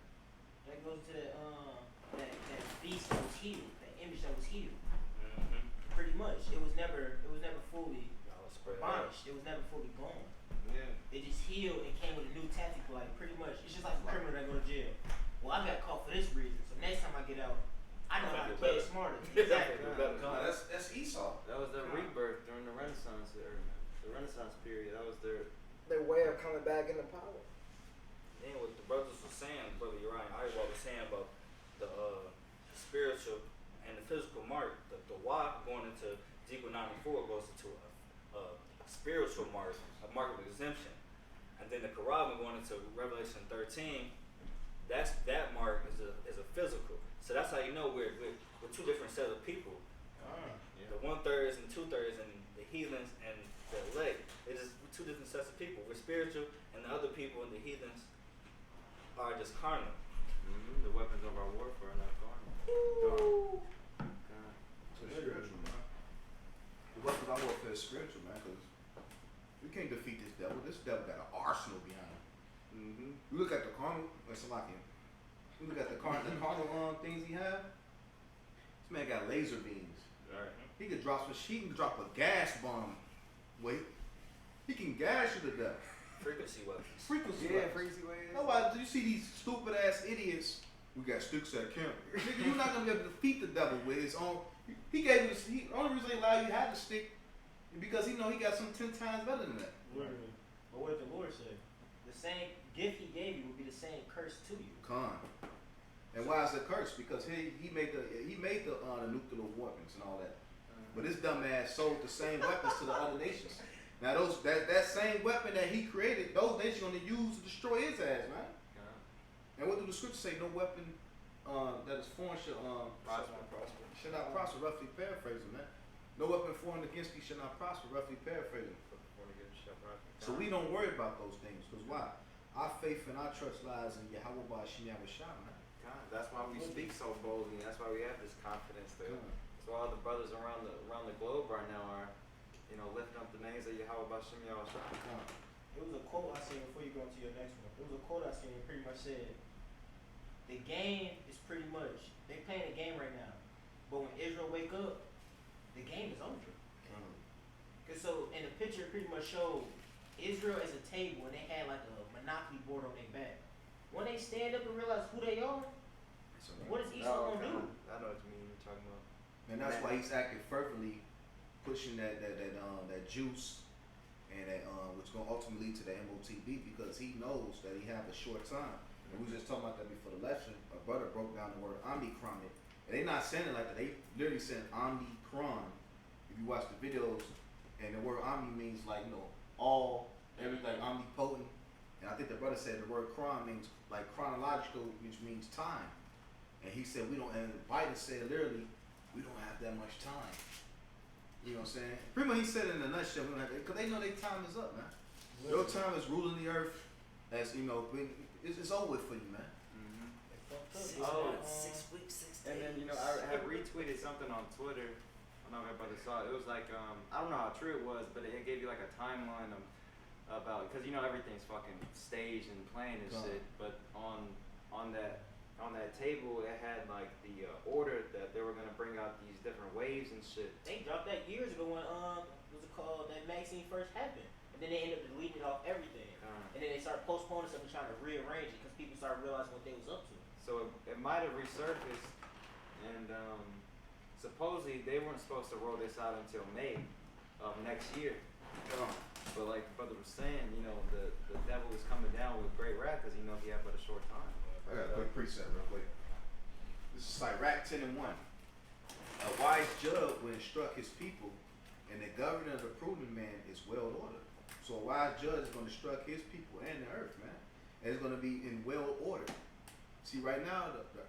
That goes to that beast that was healed, that image that was healed. Pretty much, it was never fully abolished. It was never fully gone. Yeah. It just healed and came with a new tactic. Like pretty much, it's just like a criminal that go to jail. Well, I got caught for this reason, so next time I get out, I know how to play it smarter. Exactly. That's Esau. That was their rebirth during the Renaissance era, man. The Renaissance period. That was their way of coming back into power. And what the brothers were saying, Brother Uriah Iwal was saying about the spiritual and the physical mark, the Y going into Ezekiel 9:4 goes into a spiritual mark, a mark of exemption. And then the Quran going into Revelation 13, that mark is a physical. So that's how you know we're two different sets of people. The 1/3 and 2/3 and the heathens and the elect. It's just two different sets of people. We're spiritual, and the other people and the heathens are just carnal. The weapons of our warfare are not carnal. So spiritual, man. The weapons of our warfare is spiritual, man, because we can't defeat this devil. This devil got an arsenal behind him. You look at the carnal, you look at the carnal things he have. This man got laser beams. He could drop a gas bomb. Wait, he can gas you to death. Frequency weapons. Frequency waves. Nobody, do you see these stupid ass idiots? We got sticks at camp. Nigga, you're not gonna be able to defeat the devil with his own. He gave you the only reason he allowed you to have the stick is because he know he got some 10 times better than that. Literally. But what did the Lord say? The same gift he gave you will be the same curse to you. And why is it cursed? Because he made the nuclear weapons and all that. But this dumbass sold the same weapons to the other nations. Now that same weapon that he created, those nations gonna use to destroy his ass, man. And what do the scriptures say? No weapon that is foreign should not prosper. Roughly paraphrasing, man. No weapon formed against thee shall not prosper. Roughly paraphrasing. So we don't worry about those things, because why? Our faith and our trust lies in Yahweh Ba'ashim Yahushua, man. God, that's why we speak so boldly. That's why we have this confidence there. That's why all the brothers around the globe right now are, lifting up the names of Yahweh Ba'ashim Yahushua. It was a quote I seen before you go into your next one. It was a quote I seen that pretty much said, the game is pretty much, they playing a game right now, but when Israel wake up, the game is over. Cause so in the picture it pretty much showed Israel as a table and they had like a monopoly board on their back. When they stand up and realize who they are, what is Esau gonna do? I know what you mean. You're talking about. And that's why he's acting fervently, pushing that juice, and that which gonna ultimately lead to the MOTB, because he knows that he have a short time. And we were just talking about that before the lesson. A brother broke down the word Omicron. And they not saying it like that. They literally saying Omicron. If you watch the videos, and the word Omni means like all, everything, omnipotent. And I think the brother said the word Quran means like chronological, which means time. And he said we don't. And Biden said literally, we don't have that much time. You know what I'm saying? Pretty much he said it in a nutshell, because they know their time is up, man. Your time is ruling the earth, as it's over with for you, man. Mm-hmm. 6 weeks, 6 days. And then I had retweeted something on Twitter. I don't know if everybody saw it. It was like I don't know how true it was, but it gave you like a timeline about, because everything's fucking staged and planned and shit. But on that table, it had like the order that they were gonna bring out these different waves and shit. They dropped that years ago when what's it called, that magazine first happened, and then they ended up deleting it off everything, and then they started postponing stuff and trying to rearrange it because people started realizing what they was up to. So it might have resurfaced, and supposedly they weren't supposed to roll this out until May of next year. But like the brother was saying, the devil is coming down with great wrath because he had but a short time. I got a quick precept real quick. This is Sirach 10:1. A wise judge will instruct his people, and the governor of the prudent man is well ordered. So a wise judge is going to instruct his people and the earth, man. And it's going to be in well order. See, right now,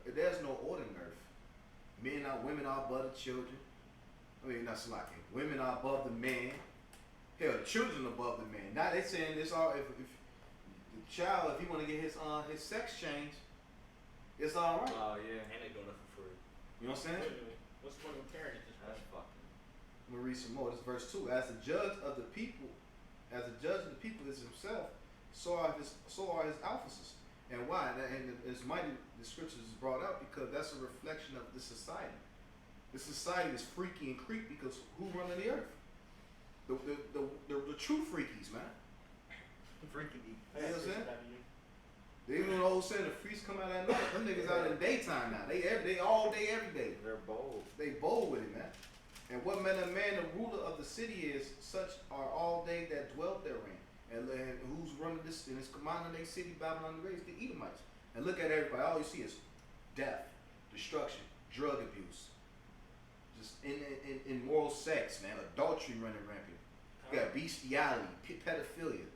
there's no order in earth. Women are above the children. Not slacking. Women are above the man. Hell, the children are above the man. Now they saying this all. If the child, if he want to get his sex changed, it's all right. Oh yeah, and they doing it for free. You know what I'm saying? what's the point of parent at this point? That's fucking. I'm gonna read some more. This is verse 2. As the judge of the people is himself, so are his officers. And why? And it's mighty. The scriptures is brought out because that's a reflection of the society. The society is freaky and creepy because who running the earth? The true freakies, man. Freaky. You know what I'm saying? Even the old saying the freaks come out at night. Them niggas out in daytime now. They all day, every day. They're bold. They bold with it, man. And what man the ruler of the city is, such are all they that dwell therein. And who's running this, and it's commanding their city, Babylon the Great, the Edomites. And look at everybody. All you see is death, destruction, drug abuse, just immoral sex, man, adultery running rampant. You got bestiality, pedophilia.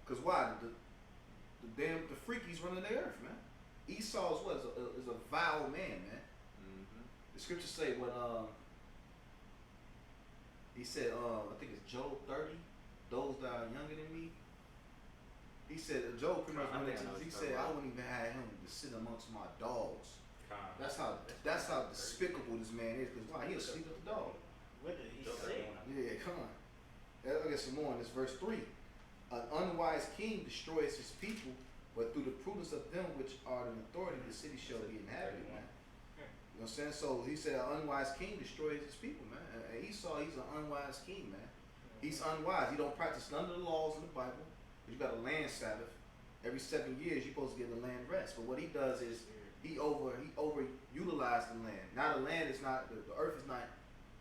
Cause why? The freakies running the earth, man. Esau is a vile man, man. Mm-hmm. The scriptures say when he said I think it's Job 30, those that are younger than me. He said Job pretty much he said I wouldn't even have him to sit amongst my dogs. That's how despicable this man is. Cause why? He'll sleep with the dog. What did he say? Yeah, come on. I'll get some more in this verse 3. An unwise king destroys his people, but through the prudence of them which are in authority, the city shall be inhabited, man. You know what I'm saying? So he said an unwise king destroys his people, man. And Esau, he's an unwise king, man. He's unwise. He don't practice none of the laws in the Bible. You got a land Sabbath. Every 7 years, you're supposed to give the land rest. But what he does is he overutilized the land. Now the land is not, the earth is not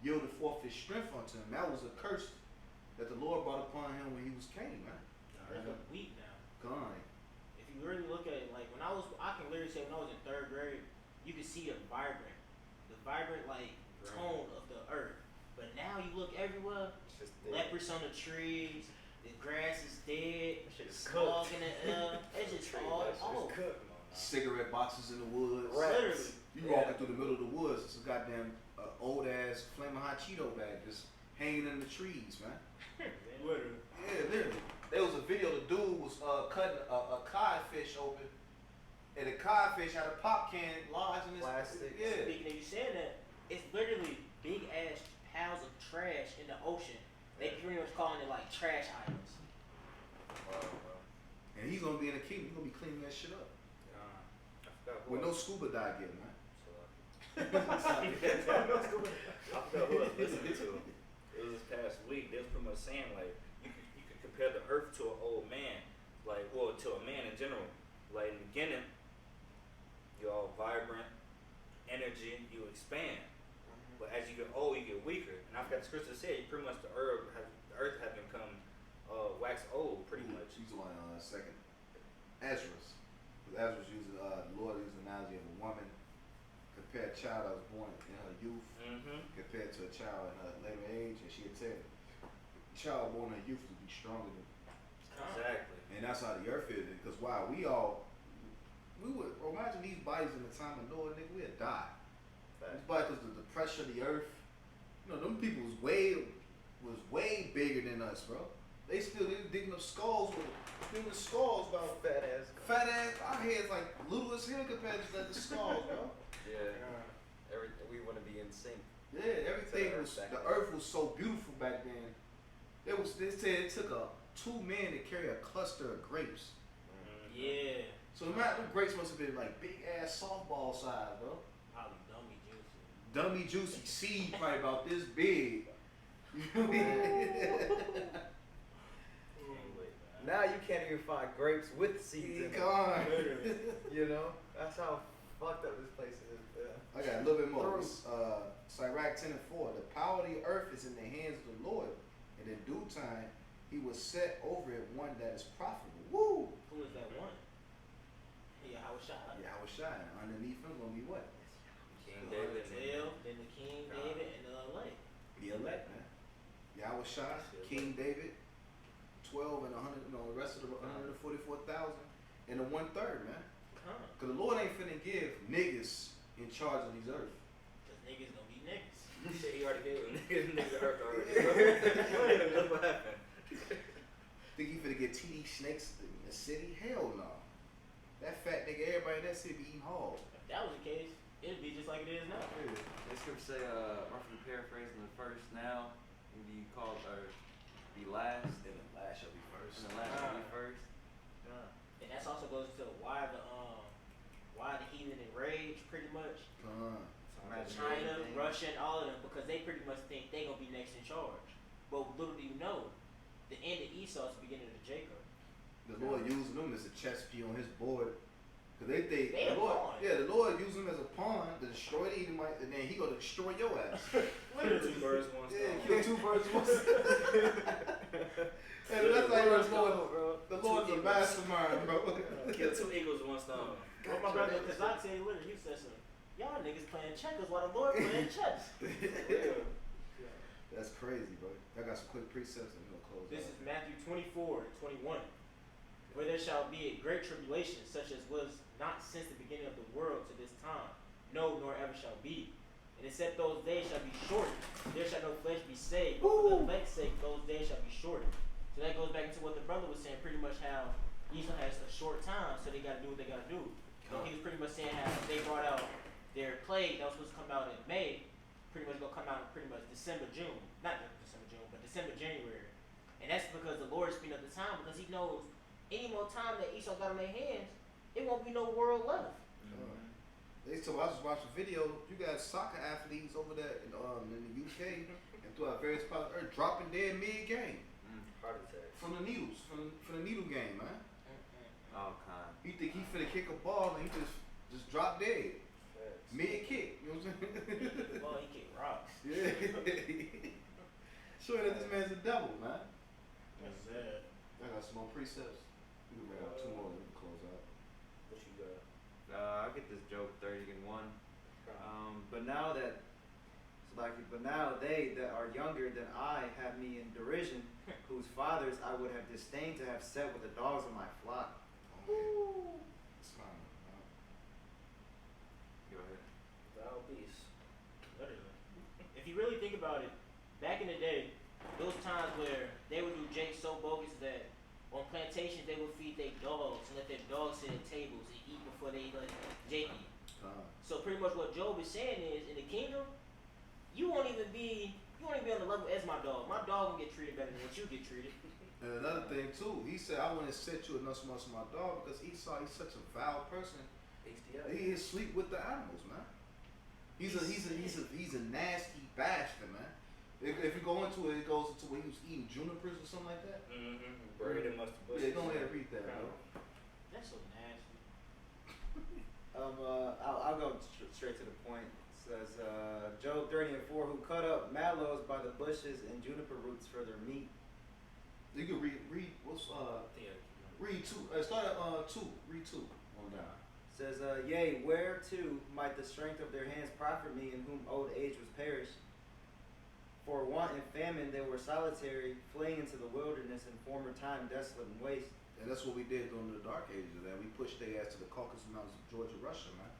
yielding forth his strength unto him. That was a curse that the Lord brought upon him when he was king, man. Earth is weak now. Gone. If you really look at it, like I can literally say when I was in 3rd grade, you could see the vibrant like tone of the earth. But everywhere. It's just dead. Leopards on the trees. The grass is dead. That shit is Smog cooked. in the air. It's just all off. cooked. Cigarette boxes in the woods. Literally. You walking through the middle of the woods, it's a goddamn old ass Flamin' Hot Cheeto bag just hanging in the trees, man. Literally. Yeah, literally. There was a video. The dude was cutting a codfish open, and the codfish had a pop can lodged in his Plastic. Yeah. Speaking of you saying that, it's literally big ass piles of trash in the ocean. They pretty much calling it like trash islands. And he's gonna be in the kingdom. He's gonna be cleaning that shit up I forgot who with I- no scuba dive gear, man. I forgot who I was listening to. It was this past week. They was pretty much saying like you could compare the earth to an old man, like well to a man in general. Like in the beginning, you're all vibrant, energy, you expand. But as you get old, you get weaker. And I forgot the scripture said pretty much the earth has become wax old pretty much. She's on second. Ezra's. Ezra's using the Lord uses the analogy of a woman. Compare a child that was born in her youth compared to a child in her later age, and she had said, a child born in her youth will be stronger than. Exactly. And that's how the earth is. Because wow, we would imagine these bodies in the time of Noah, nigga, we'd die. These bodies, because of the pressure of the earth. You know, them people was way bigger than us, bro. They digging up skulls with human skulls about Fat ass. our heads like little as hell compared to the skulls, bro. Yeah. We want to be in sync. Yeah, everything the earth was back the then. earth was so beautiful back then. They said it took two men to carry a cluster of grapes. Yeah. So imagine them grapes must have been like big ass softball size, bro. Probably dummy juicy. Dummy juicy seed probably about this big. You know what I mean? Now you can't even find grapes with seeds in it. God. You know? That's how fucked up this place is. I got a little bit more. Sirach 10:4. The power of the earth is in the hands of the Lord, and in due time he will set over it one that is profitable. Woo! Who is that one? Yeah, I was shot. Yeah, I was shy. Underneath him gonna be what? King David, David. then the King David, and the elect. The elect, man. Yeah, I was shy. King David, 12 and 100. You know, the rest of the 144,000, and the 1/3, man. Cause the Lord ain't finna give niggas in charge of these earth. Cause niggas gonna be niggas. He said he already gave him nigga earth already. Look what happened. Think he finna get TD snakes in the city? Hell no. That fat nigga, everybody in that city be eating hog. If that was the case, it'd be just like it is now. This scripture say, roughly paraphrasing, the first now will be called, or be last, And the last shall be first. and the last will be first. And that also goes to why the heathen enraged pretty much. China, Russia, and all of them, because they pretty much think they gonna be next in charge. But little do you know, the end of Esau is the beginning of Jacob. The Lord using them as a chess piece on his board. Cause they think They a the Lord, pawn. yeah, the Lord used them as a pawn to destroy the Edomite, and then he gonna destroy your ass. Kill two birds, one Yeah, stone. kill two birds with one stone. And that's like the Lord, the Lord's a mastermind, bro. Kill two eagles with one stone. What my brother Kazak said, literally, you said something. Y'all niggas playing checkers while the Lord playing chess. That's crazy, bro. I got some quick precepts and we're gonna close This out. is Matthew 24:21. Where there shall be a great tribulation, such as was not since the beginning of the world to this time, no, nor ever shall be. And except those days shall be shortened, there shall no flesh be saved, but for the elect's sake those days shall be shortened. So that goes back into what the brother was saying, pretty much how Esau has a short time, so they gotta do what they gotta do. So he was pretty much saying how they brought out their plague that was supposed to come out in May, pretty much gonna come out in pretty much December, June. Not December, June, but December, January. And that's because the Lord is speeding up the time, because he knows any more time that Esau got in their hands, it won't be no world left. They told I was just watching a video. You got soccer athletes over there in the UK and throughout various parts of the earth dropping dead mid game Heart attack. from the needles, from the needle game, man. All kind. He think he finna kick a ball and he just drop dead mid kick. You know what I'm saying? Well, he kicked rocks. Yeah. Showing that this man's a devil, man. That's sad. I got some more precepts. We can bring out two more and we can close out. What you got? I get this joke 30 and 1. But now that, so But now they that are younger than I have me in derision, whose fathers I would have disdained to have set with the dogs of my flock. It's fine, man. Go ahead. Wild beast. Literally. If you really think about it, back in the day, those times where they would do Jake so bogus that on plantations they would feed their dogs and let their dogs sit at tables and eat before they let Jake eat. So pretty much what Job is saying is, in the kingdom, you won't even be on the level as my dog. My dog will get treated better than what you get treated. And another thing too, he said, I want to set you enough much of my dog because Esau, he's such a foul person. HDL. He is sleep with the animals, man. He's a nasty bastard, man. If you go into it, it goes into where he was eating junipers or something like that. Mm-hmm. Braided mustard bushes. Yeah, go ahead and read that, bro. That's so nasty. I'll go straight to the point. It says Job 30:4, who cut up mallows by the bushes and juniper roots for their meat. You can read what's read two. Start at two. Read two on down. Says, yea, whereto might the strength of their hands profit me, in whom old age was perished? For want and famine they were solitary, fleeing into the wilderness in former time, desolate and waste. And that's what we did during the dark ages, man. We pushed their ass to the Caucasus Mountains of Georgia, Russia, man.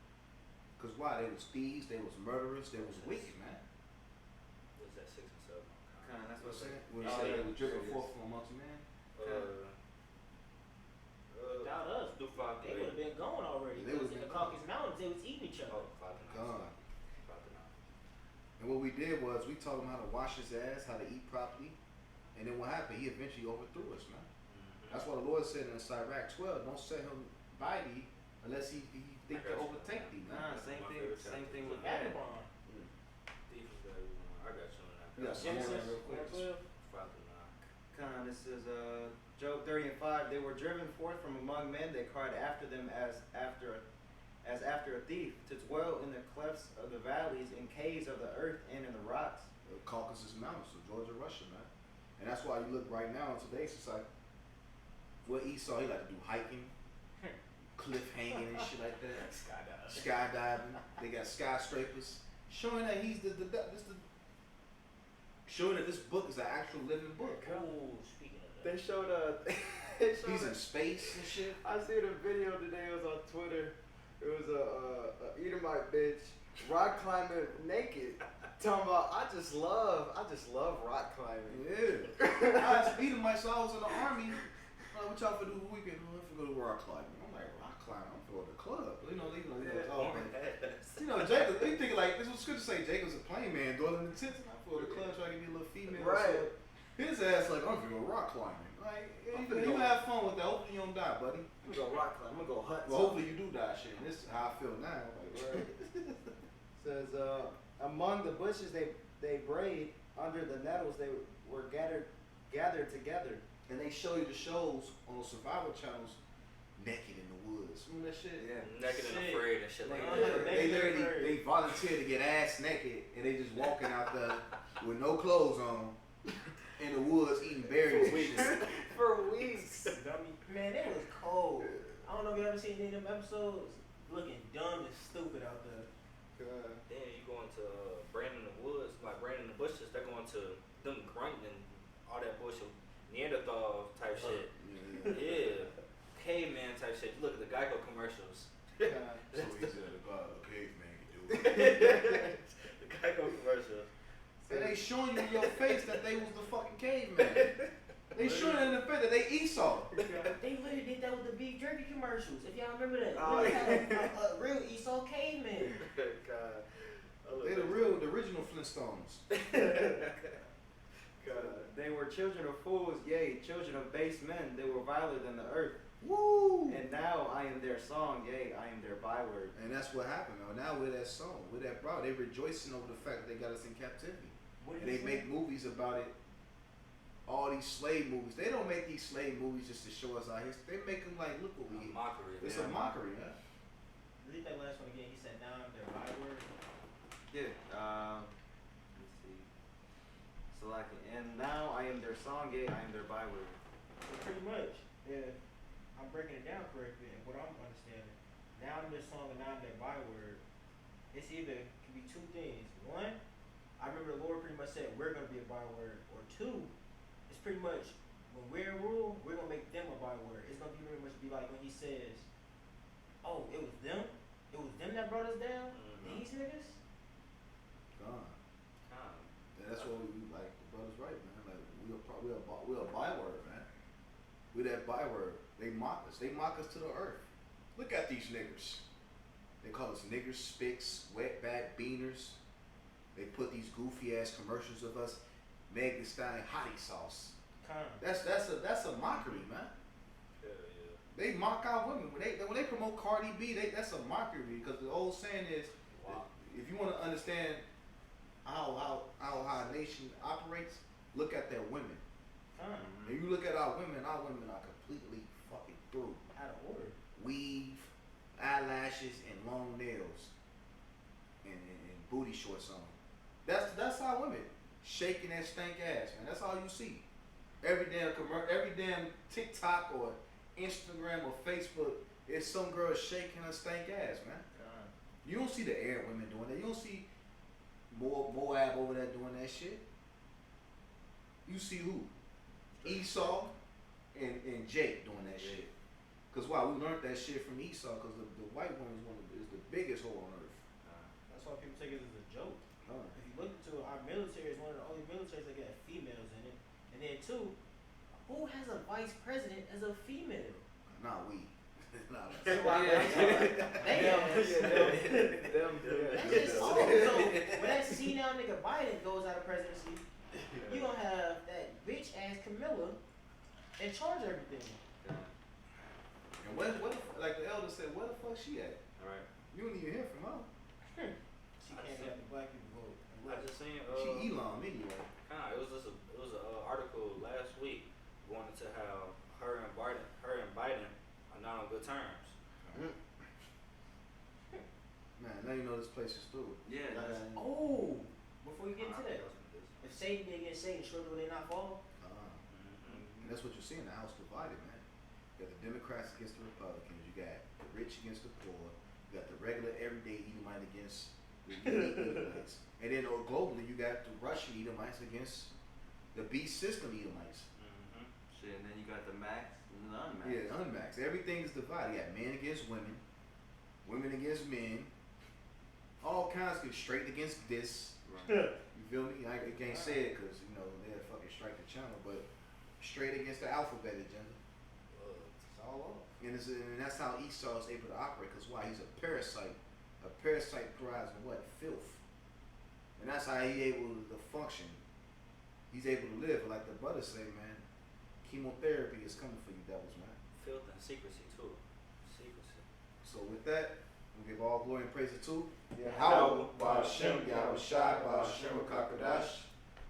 Cause why? They was thieves, they was murderers, they was wicked, man. What's that 6 and 7? Kind of, that's what I'm saying. When you say they were driven forth from amongst men. Without us, they would have been gone already. They Because would've in the been Caucasus Mountains, they was eating each other. God. And what we did was we taught him how to wash his ass, how to eat properly, and then what happened? He eventually overthrew us, man. That's why the Lord said in Sirach 12, don't set him by thee unless he think to overtake thee, man. Same thing with Babylon. I got you on that. Yeah, so Genesis real quick. 5-9. This is Job 30:5. They were driven forth from among men. They cried after them as after a thief, to dwell in the clefts of the valleys, in caves of the earth, and in the rocks. The Caucasus Mountains of Georgia, Russia, man. And that's why you look right now in today's society. What Esau, he like to do hiking, cliff hanging and shit like that. Skydiving. They got skyscrapers. Showing that he's showing that this book is an actual living book. Oh, speaking of that. They showed He's in space and shit. I seen a video today. It was on Twitter. It was a Edomite bitch rock climbing naked. Talking about I just love rock climbing. Yeah. I was Edomite, so I was in the army. What y'all for do the weekend? I'm for go to rock climbing. I'm like, rock climbing? I'm for the club. Jacob, they thinking like, this was good to say Jacob's a plain man, dwelling in the tents. I'm for the club, trying to get me a little female. Right. So his ass like, I'm for go rock climbing. Like, you have fun with that. Hopefully you don't die, buddy. I'm gonna go rock climb. I'm gonna go hunt. Well, hopefully you do die, shit. And this is how I feel now. Like, right. Says among the bushes they brayed, under the nettles they were gathered together. And they show you the shows on those survival channels, naked in the woods. Remember that shit? Yeah. Naked and Shit. afraid and shit like Like, that. They literally they volunteer to get ass naked and they just walking out there with no clothes on in the woods eating berries and shit. For weeks. Man, it was cold. I don't know if you ever seen any of them episodes. Looking dumb and stupid out there. Then you going to Brandon the Woods, like Brandon the Bushes, they're going to them grunting and all that bullshit. Neanderthal type shit. Yeah. Caveman type shit. You look at the Geico commercials. So he said, "God, a caveman can do it." The Geico commercials. And they showing you in your face that they was the fucking caveman. They showing you in the face that they Esau. They literally did that with the beef jerky commercials. If y'all remember that, Oh, they had a real Esau caveman. God. They the original Flintstones. They were children of fools, yea, children of base men. They were viler than the earth. Woo! And now I am their song, yea, I am their byword. And that's what happened, man. Now we're that song, we're that bro. They rejoicing over the fact that they got us in captivity. And they make movies about it. All these slave movies. They don't make these slave movies just to show us our history. They make them like, look what we did. Mockery. It's a mockery, man. Read that last one again. He said, "Now I'm their byword." Yeah. Let's see. So like, and now I am their song, yea, I am their byword. So pretty much, yeah. I'm breaking it down correctly, and what I'm understanding. Now I'm their song and now I'm their byword. It's either can be two things. One, I remember the Lord pretty much said we're gonna be a byword, or two, it's pretty much when we're in rule, we're gonna make them a byword. It's gonna be pretty much be like when he says, "Oh, it was them that brought us down, these niggas." God. And that's what we like. The brother's right, man. Like we're a byword, man. We're that byword. They mock us. They mock us to the earth. Look at these niggers. They call us niggers, spicks, wetback, beaners. They put these goofy ass commercials of us, Meg Thee Stallion hottie sauce. That's a mockery, man. Hell yeah. They mock our women when they promote Cardi B. That's a mockery because the old saying is, if you want to understand how our nation operates, look at their women. If you look at our women are completely fucking through. Out of order. Weave, eyelashes, and long nails, and booty shorts on. That's our women shaking that stank ass, man. That's all you see. Every damn TikTok or Instagram or Facebook, it's some girl shaking her stank ass, man. You don't see the Arab women doing that. You don't see Moab over there doing that shit. You see who? Esau and Jake doing that shit. Cause why? We learned that shit from Esau. Cause the white woman is the biggest whore on earth. That's why people take it as a joke. If you look into it, our military is one of the only militaries that got females in it. And then two, who has a vice president as a female? Nah, we. Nah, That's just so when that senile nigga Biden goes out of presidency, you gonna have that bitch ass Camilla in charge of everything. And what like the elder said, where the fuck she at? Alright. You don't even hear from her. She can't have the black people vote. I just seen She Elon anyway. it was a article last week going into how her and Biden are not on good terms. Man, now you know this place is through. Yeah. Oh, before you get into that, if Satan did get Satan, surely will they not fall? And that's what you see in the house divided, man. You got the Democrats against the Republicans. You got the rich against the poor. You got the regular everyday Edomite against the elite Edomites. And then globally, you got the Russian Edomites against the beast system Edomites. Shit, and then you got the max and the unmax. Yeah, unmaxed. Everything is divided. You got men against women, women against men, all kinds of straight against this. Right. You feel me? I can't say it because, they'll fucking strike the channel, but straight against the alphabet agenda. It's all off. And that's how Esau is able to operate, because why? He's a parasite. A parasite thrives in what? Filth. And that's how he's able to function. He's able to live. Like the brothers say, man, chemotherapy is coming for you devils, man. Filth and secrecy too. Secrecy. So with that, we give all glory and praise to Yahweh, Ba'ashem, Yahweh Shai, Ba'ashem, Kakadash.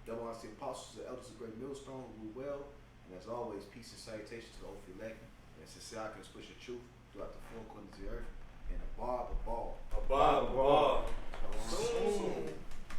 Double honors to the apostles, the elders of the great millstone who rule well. And as always, peace and salutations to the oath elect. And sincere can push the truth throughout the four corners of the earth. And a ball. Above all. Soon.